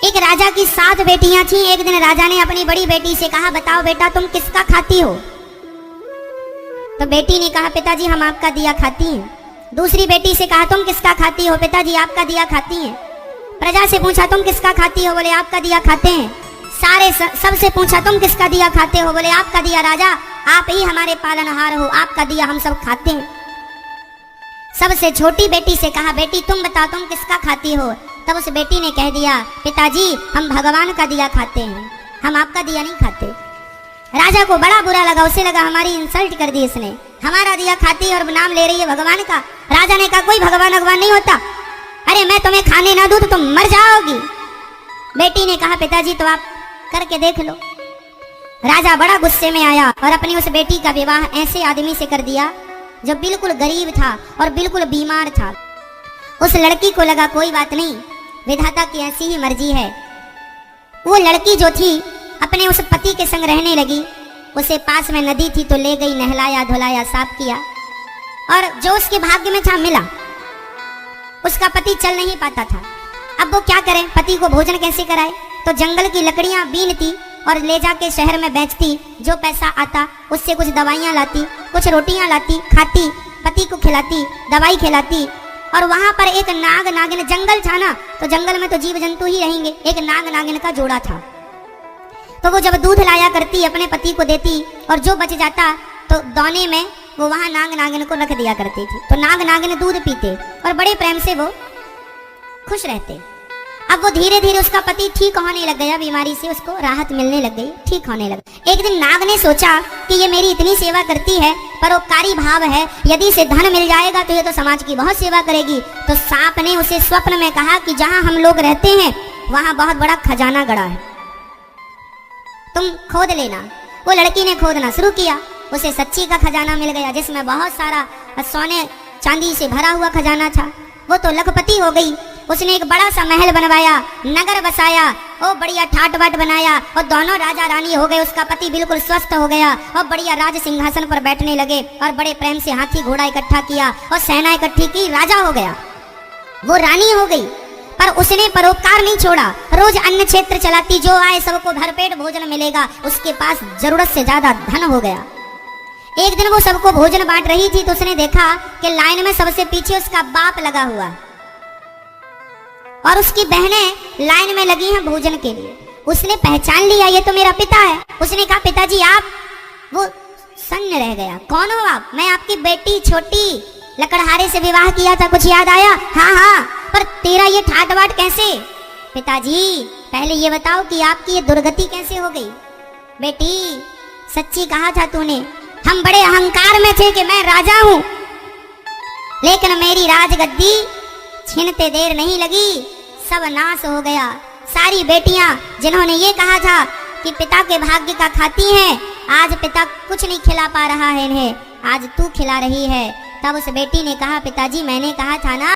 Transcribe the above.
एक राजा की 7 बेटियां थीं। एक दिन राजा ने अपनी बड़ी बेटी से कहा, बताओ बेटा तुम किसका खाती हो? तो बेटी ने कहा, पिताजी हम आपका दिया खाती हैं। दूसरी बेटी से कहा, तुम किसका खाती हो? पिताजी आपका दिया खाती हैं। प्रजा से पूछा, तुम किसका खाती हो? बोले आपका दिया खाते हैं। सबसे पूछा, तुम किसका दिया खाते हो? बोले आपका दिया। राजा आप ही हमारे पालनहार हो, आपका दिया हम सब खाते हैं। सबसे छोटी बेटी से कहा, बेटी तुम बताओ तुम किसका खाती हो? तब उस बेटी ने कह दिया, पिताजी हम भगवान का दिया खाते हैं, हम आपका दिया नहीं खाते। राजा को बड़ा बुरा लगा, उसे लगा हमारी इंसल्ट कर दी इसने, हमारा दिया खाती है और नाम ले रही है भगवान का। राजा ने कहा, कोई भगवान भगवान नहीं होता, अरे मैं तुम्हें खाने ना दूं तो तुम मर जाओगी। बेटी ने कहा, पिताजी तो आप करके देख लो। राजा बड़ा गुस्से में आया और अपनी उस बेटी का विवाह ऐसे आदमी से कर दिया जो बिल्कुल गरीब था और बिल्कुल बीमार था। उस लड़की को लगा कोई बात नहीं, विधाता की ऐसी ही मर्जी है। वो लड़की जो थी अपने उस पति के संग रहने लगी। उसे पास में नदी थी तो ले गई, नहलाया धुलाया साफ किया, और जो उसके भाग्य में था मिला। उसका पति चल नहीं पाता था, अब वो क्या करे, पति को भोजन कैसे कराए? तो जंगल की लकड़ियां बीनती और ले जाके शहर में बेचती, जो पैसा आता उससे कुछ दवाइयां लाती, कुछ रोटियां लाती, खाती, पति को खिलाती, दवाई खिलाती। और वहां पर एक नाग नागिन, जंगल था ना तो जंगल में तो जीव जंतु ही रहेंगे, एक नाग नागिन का जोड़ा था। तो वो जब दूध लाया करती अपने पति को देती और जो बच जाता तो दौने में वो वहां नाग नागिन को रख दिया करती थी। तो नाग नागिन दूध पीते और बड़े प्रेम से वो खुश रहते। अब वो धीरे धीरे उसका पति ठीक होने लग गया, बीमारी से उसको राहत मिलने लग गई, ठीक होने लगा। एक दिन नाग ने सोचा कि ये मेरी इतनी सेवा करती है, परोपकारी भाव है, यदि इसे धन मिल जाएगा तो ये तो समाज की बहुत सेवा करेगी। तो सांप ने उसे स्वप्न में कहा कि जहां हम लोग रहते हैं वहां बहुत बड़ा खजाना गड़ा है, तुम खोद लेना। वो लड़की ने खोदना शुरू किया, उसे सच्ची का खजाना मिल गया जिसमें बहुत सारा सोने चांदी से भरा हुआ खजाना था। वो तो लखपति हो गई। उसने एक बड़ा सा महल बनवाया, नगर बसाया, ओ बढ़िया ठाट बाट बनाया और दोनों राजा रानी हो गए। उसका पति बिल्कुल स्वस्थ हो गया और बढ़िया राज सिंहासन पर बैठने लगे और बड़े प्रेम से हाथी घोड़ा इकट्ठा किया और सेना इकट्ठी की, राजा हो गया। वो रानी हो गई, पर उसने परोपकार नहीं छोड़ा। रोज अन्न क्षेत्र चलाती, जो आए सबको भरपेट भोजन मिलेगा, उसके पास जरूरत से ज्यादा धन हो गया। एक दिन वो सबको भोजन बांट रही थी तो उसने देखा कि लाइन में सबसे पीछे उसका बाप लगा हुआ और उसकी बहनें लाइन में लगी हैं भोजन के लिए। उसने पहचान लिया, ये तो मेरा पिता है। उसने कहा, पिताजी आप? वो सन्न रह गया, कौन हो आप? मैं आपकी बेटी छोटी लकड़हारे से विवाह किया था, कुछ याद आया? हाँ हाँ, पर तेरा ये ठाट बाट कैसे? पिताजी पहले ये बताओ कि आपकी ये दुर्गति कैसे हो गई? बेटी सच्ची कहा था तूने, हम बड़े अहंकार में थे कि मैं राजा हूं, लेकिन मेरी राजगद्दी छीनते देर नहीं लगी, सब नाश हो गया। सारी बेटियां जिन्होंने ये कहा था कि पिता के भाग्य का खाती हैं, आज पिता कुछ नहीं खिला पा रहा है इन्हें, आज तू खिला रही है। तब उस बेटी ने कहा, पिताजी मैंने कहा था ना